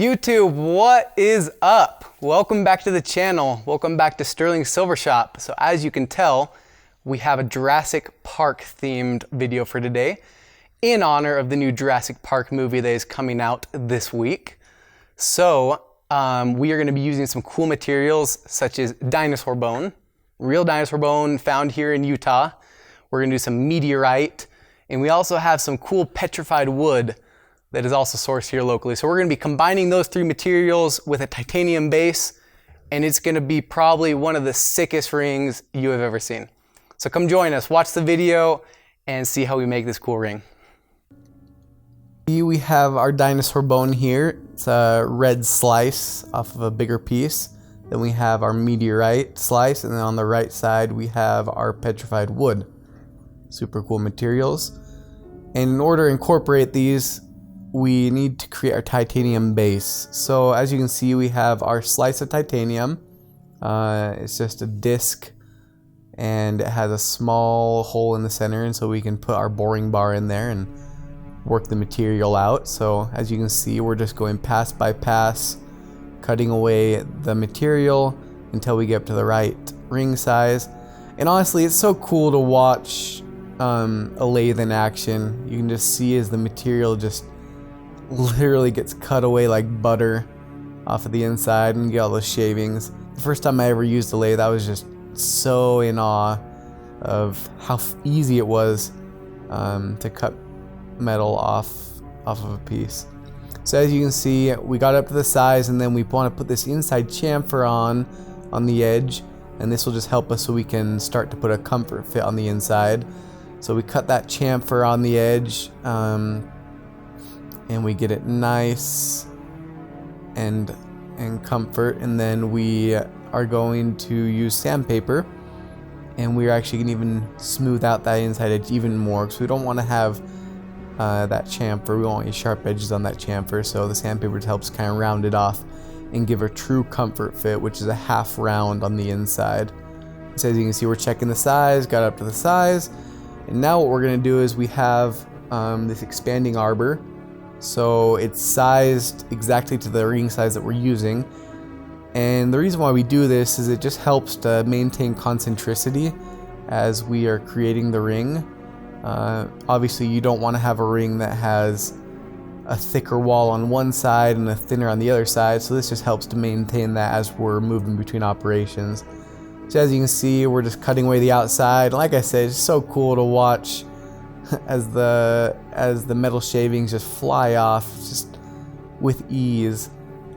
YouTube, what is up? Welcome back to the channel. Welcome back to Sterling Silver Shop. So as you can tell, we have a Jurassic Park themed video for today in honor of the new Jurassic Park movie that is coming out this week. So we are going to be using some cool materials such as dinosaur bone, real dinosaur bone found here in Utah. We're going to do some meteorite, and we also have some cool petrified wood that is also sourced here locally. So we're going to be combining those three materials with a titanium base, and it's going to be probably one of the sickest rings you have ever seen. So come join us, watch the video, and see how we make this cool ring. We have our dinosaur bone here. It's a red slice off of a bigger piece. Then we have our meteorite slice, and then on the right side we have our petrified wood. Super cool materials. And in order to incorporate these, we need to create our titanium base. So as you can see, we have our slice of titanium. It's just a disc, and it has a small hole in the center, and so we can put our boring bar in there and work the material out. So as you can see, we're just going pass by pass, cutting away the material until we get up to the right ring size. And honestly, it's so cool to watch a lathe in action. You can just see as the material just literally gets cut away like butter off of the inside, and you get all those shavings. The first time I ever used a lathe, I was just so in awe of how easy it was to cut metal off of a piece. So as you can see, we got up to the size, and then we want to put this inside chamfer on the edge, and this will just help us so we can start to put a comfort fit on the inside. So we cut that chamfer on the edge, and we get it nice and comfort, and then we are going to use sandpaper, and we're actually going to even smooth out that inside edge even more, because we don't want to have that chamfer. We don't want any sharp edges on that chamfer, so the sandpaper helps kind of round it off and give a true comfort fit, which is a half round on the inside. So as you can see, we're checking the size, got up to the size, and now what we're going to do is we have this expanding arbor. So it's sized exactly to the ring size that we're using, and the reason why we do this is it just helps to maintain concentricity as we are creating the ring. Obviously you don't want to have a ring that has a thicker wall on one side and a thinner on the other side, so this just helps to maintain that as we're moving between operations. So as you can see, we're just cutting away the outside, and like I said, it's so cool to watch as the metal shavings just fly off just with ease.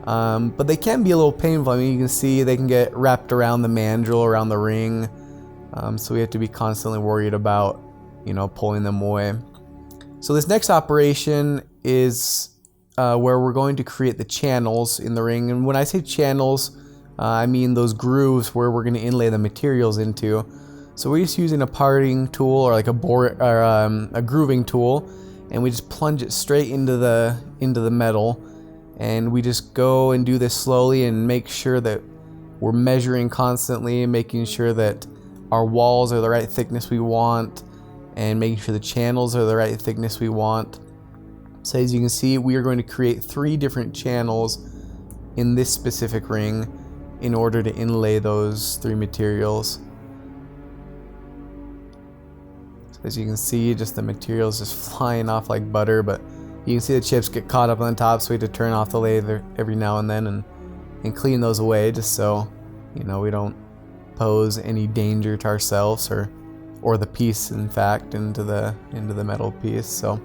But they can be a little painful. I mean, you can see they can get wrapped around the mandrel, around the ring, so we have to be constantly worried about, you know, pulling them away. So this next operation is where we're going to create the channels in the ring, and when I say channels, I mean those grooves where we're going to inlay the materials into. So we're just using a parting tool, or like a grooving tool, and we just plunge it straight into the metal, and we just go and do this slowly and make sure that we're measuring constantly, making sure that our walls are the right thickness we want, and making sure the channels are the right thickness we want. So as you can see, we are going to create 3 different channels in this specific ring in order to inlay those 3 materials. As you can see, just the materials just flying off like butter, but you can see the chips get caught up on the top, so we have to turn off the lathe every now and then and clean those away, just so, you know, we don't pose any danger to ourselves or the piece, in fact, into the metal piece. So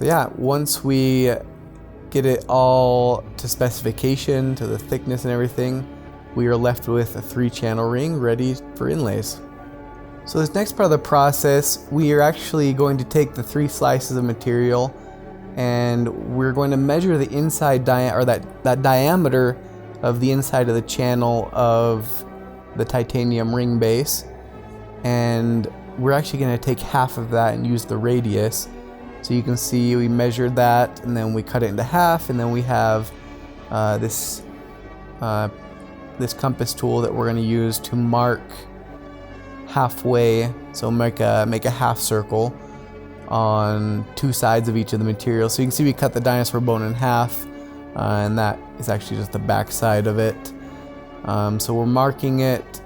yeah, once we get it all to specification, to the thickness and everything, we are left with a 3-channel ring ready for inlays. So this next part of the process, we are actually going to take the 3 slices of material, and we're going to measure the inside that diameter of the inside of the channel of the titanium ring base, and we're actually going to take half of that and use the radius. So you can see we measured that, and then we cut it into half, and then we have this compass tool that we're going to use to mark halfway, so make a half circle on 2 sides of each of the materials. So you can see we cut the dinosaur bone in half and that is actually just the back side of it. So we're marking it,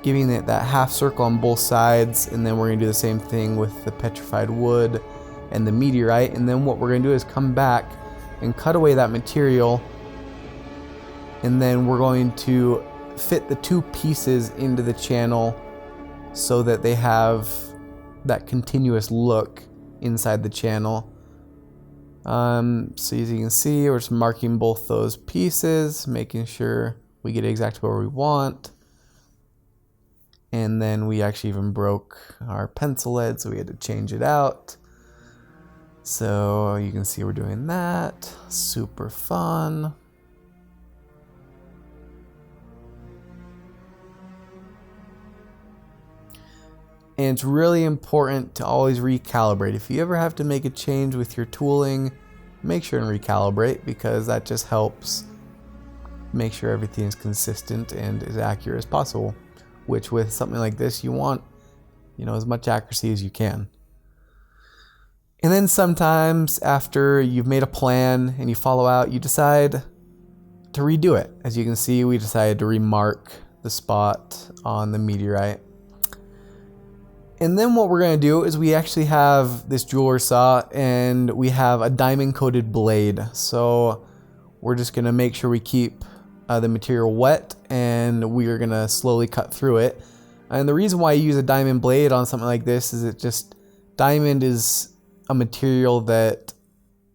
giving it that half circle on both sides, and then we're going to do the same thing with the petrified wood and the meteorite. And then what we're going to do is come back and cut away that material, and then we're going to fit the two pieces into the channel so that they have that continuous look inside the channel. So as you can see, we're just marking both those pieces, making sure we get exactly where we want. And then we actually even broke our pencil lead, so we had to change it out. So you can see we're doing that. Super fun. And it's really important to always recalibrate. If you ever have to make a change with your tooling, make sure and recalibrate, because that just helps make sure everything is consistent and as accurate as possible. Which with something like this, you want, as much accuracy as you can. And then sometimes after you've made a plan and you follow out, you decide to redo it. As you can see, we decided to remark the spot on the meteorite. And then what we're going to do is we actually have this jeweler saw, and we have a diamond coated blade. So we're just going to make sure we keep the material wet, and we are going to slowly cut through it. And the reason why you use a diamond blade on something like this is diamond is a material that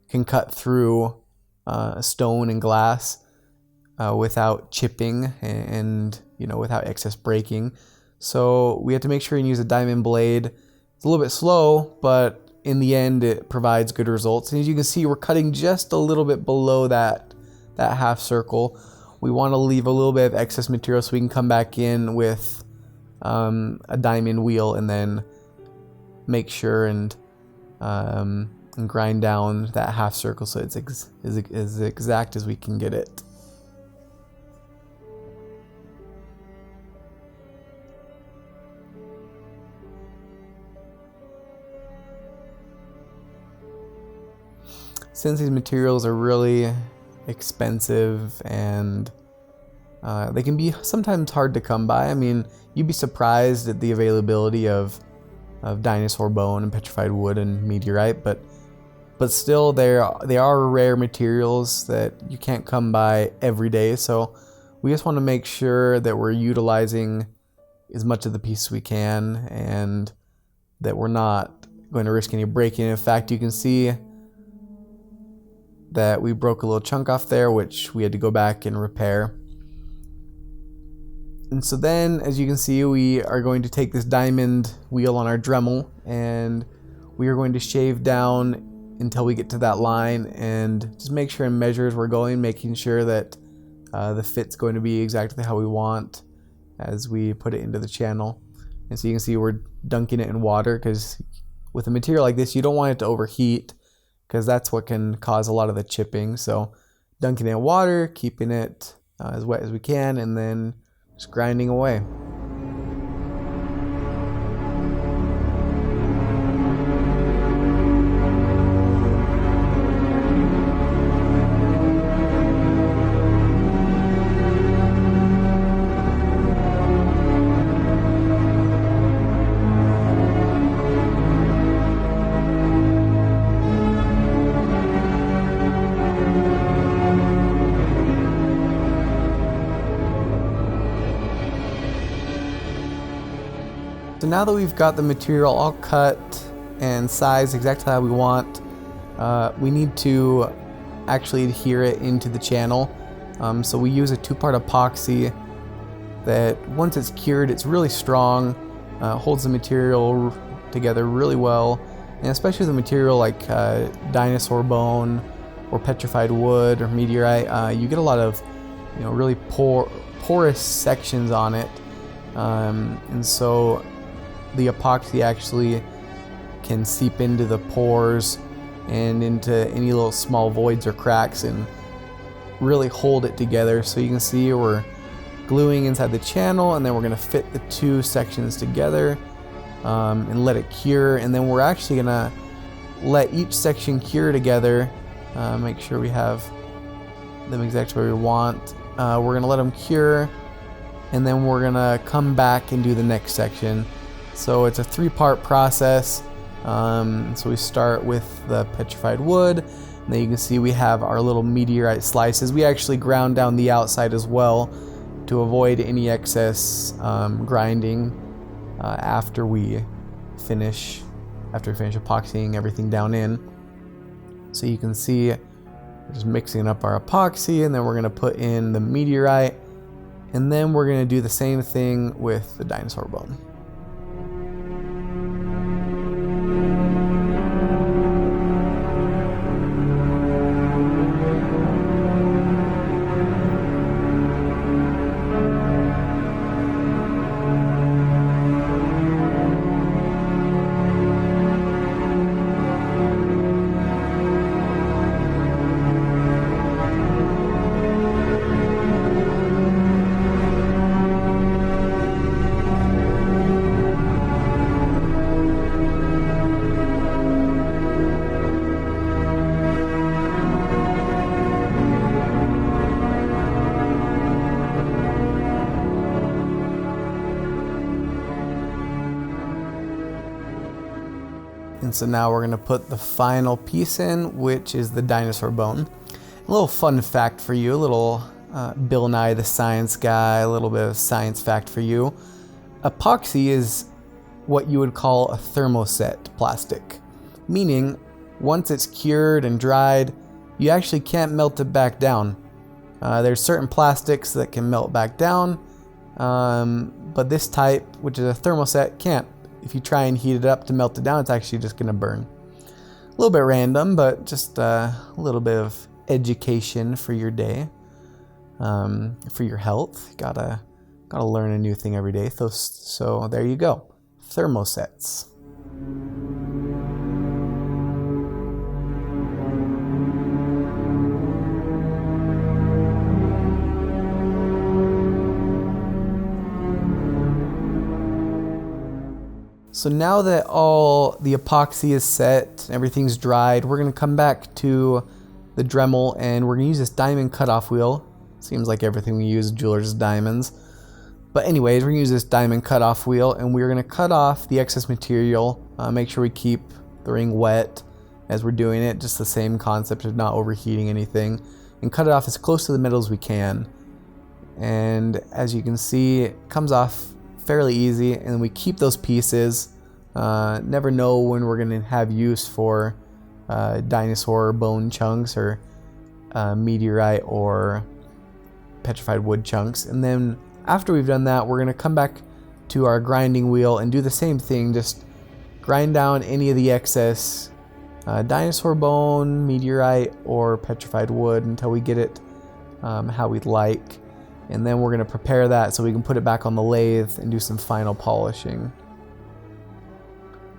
can cut through stone and glass without chipping and without excess breaking. So we have to make sure and use a diamond blade. It's a little bit slow, but in the end it provides good results. And as you can see, we're cutting just a little bit below that half circle. We want to leave a little bit of excess material so we can come back in with a diamond wheel and then make sure and grind down that half circle so it's as exact as we can get it. Since these materials are really expensive and they can be sometimes hard to come by. I mean, you'd be surprised at the availability of dinosaur bone and petrified wood and meteorite, but still they are rare materials that you can't come by every day. So we just want to make sure that we're utilizing as much of the piece we can and that we're not going to risk any breaking. In fact, you can see that we broke a little chunk off there, which we had to go back and repair. And so then, as you can see, we are going to take this diamond wheel on our Dremel, and we are going to shave down until we get to that line and just make sure and measure as we're going, making sure that the fit's going to be exactly how we want as we put it into the channel. And so you can see we're dunking it in water, because with a material like this, you don't want it to overheat, because that's what can cause a lot of the chipping. So dunking it in water, keeping it as wet as we can, and then just grinding away. So now that we've got the material all cut and sized exactly how we want, we need to actually adhere it into the channel. So we use a 2-part epoxy that once it's cured, it's really strong, holds the material together really well, and especially the material like dinosaur bone or petrified wood or meteorite, you get a lot of really porous sections on it, and so the epoxy actually can seep into the pores and into any little small voids or cracks and really hold it together. So you can see we're gluing inside the channel, and then we're going to fit the two sections together and let it cure, and then we're actually going to let each section cure together Make sure we have them exactly where we want. We're gonna let them cure, and then we're gonna come back and do the next section. So it's a 3-part process. So we start with the petrified wood, and then you can see we have our little meteorite slices. We actually ground down the outside as well to avoid any excess grinding after we finish epoxying everything down in. So you can see we're just mixing up our epoxy, and then we're going to put in the meteorite, and then we're going to do the same thing with the dinosaur bone. And so now we're going to put the final piece in, which is the dinosaur bone. A little fun fact for you, a little Bill Nye the Science Guy, a little bit of science fact for you. Epoxy is what you would call a thermoset plastic, meaning once it's cured and dried, you actually can't melt it back down. There's certain plastics that can melt back down, but this type, which is a thermoset, can't. If you try and heat it up to melt it down, it's actually just going to burn. A little bit random, but just a little bit of education for your day, for your health. Gotta learn a new thing every day. So there you go, thermosets. So now that all the epoxy is set, everything's dried, we're going to come back to the Dremel, and we're going to use this diamond cutoff wheel. Seems like everything we use at Jewelers is diamonds. But anyways, we're going to use this diamond cutoff wheel, and we're going to cut off the excess material. Make sure we keep the ring wet as we're doing it, just the same concept of not overheating anything. And cut it off as close to the middle as we can. And as you can see, it comes off fairly easy, and we keep those pieces. Never know when we're going to have use for dinosaur bone chunks or meteorite or petrified wood chunks. And then after we've done that, we're going to come back to our grinding wheel and do the same thing. Just grind down any of the excess dinosaur bone, meteorite, or petrified wood until we get it how we'd like. And then we're going to prepare that so we can put it back on the lathe and do some final polishing.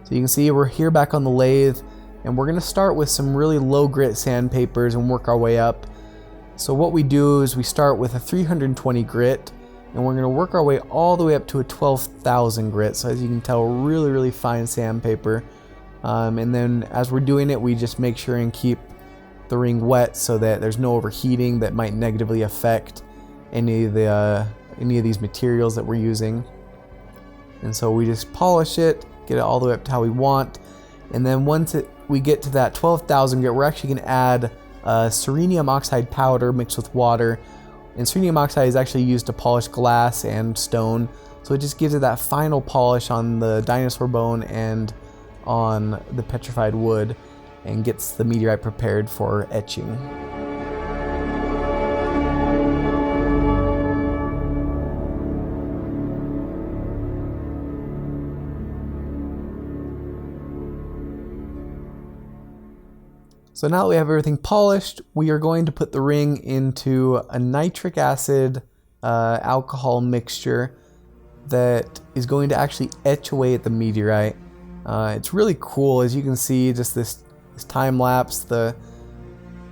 So you can see we're here back on the lathe, and we're going to start with some really low grit sandpapers and work our way up. So what we do is we start with a 320 grit, and we're going to work our way all the way up to a 12,000 grit. So as you can tell, really, really fine sandpaper. And then as we're doing it, we just make sure and keep the ring wet so that there's no overheating that might negatively affect any of these materials that we're using. And so we just polish it, get it all the way up to how we want, and then once we get to that 12,000 grit, we're actually going to add selenium oxide powder mixed with water. And selenium oxide is actually used to polish glass and stone, so it just gives it that final polish on the dinosaur bone and on the petrified wood, and gets the meteorite prepared for etching. So now that we have everything polished, we are going to put the ring into a nitric acid alcohol mixture that is going to actually etch away at the meteorite. It's really cool. As you can see, just this time lapse, the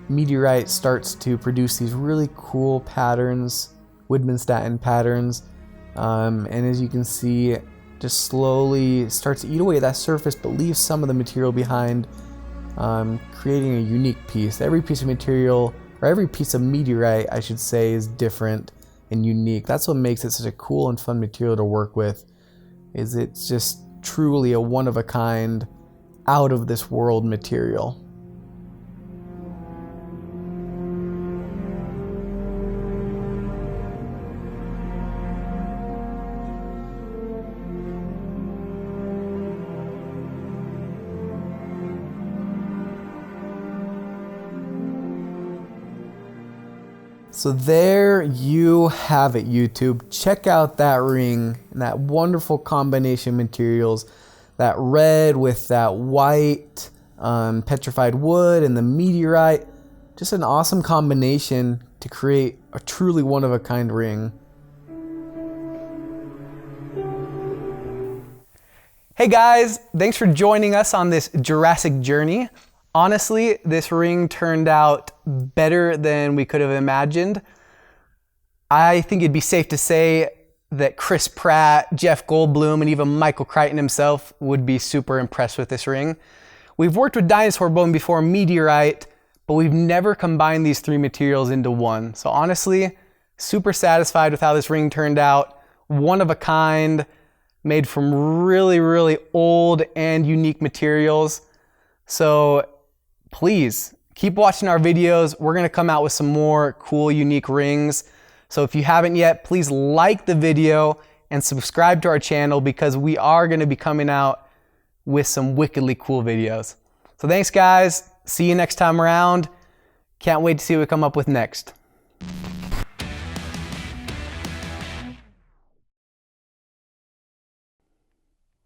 meteorite starts to produce these really cool patterns, Widmanstatin patterns, and as you can see, just slowly starts to eat away at that surface but leaves some of the material behind. creating a unique piece. Every piece of material, or every piece of meteorite, I should say, is different and unique. That's what makes it such a cool and fun material to work with, is it's just truly a one-of-a-kind, out-of-this-world material. So there you have it, YouTube. Check out that ring and that wonderful combination of materials. That red with that white petrified wood and the meteorite. Just an awesome combination to create a truly one-of-a-kind ring. Hey guys, thanks for joining us on this Jurassic journey. Honestly, this ring turned out better than we could have imagined. I think it'd be safe to say that Chris Pratt, Jeff Goldblum, and even Michael Crichton himself would be super impressed with this ring. We've worked with Dinosaur Bone before, Meteorite, but we've never combined these three materials into one. So honestly, super satisfied with how this ring turned out. One of a kind, made from really, really old and unique materials. So please keep watching our videos. We're gonna come out with some more cool, unique rings. So if you haven't yet, please like the video and subscribe to our channel, because we are gonna be coming out with some wickedly cool videos. So thanks guys, see you next time around. Can't wait to see what we come up with next.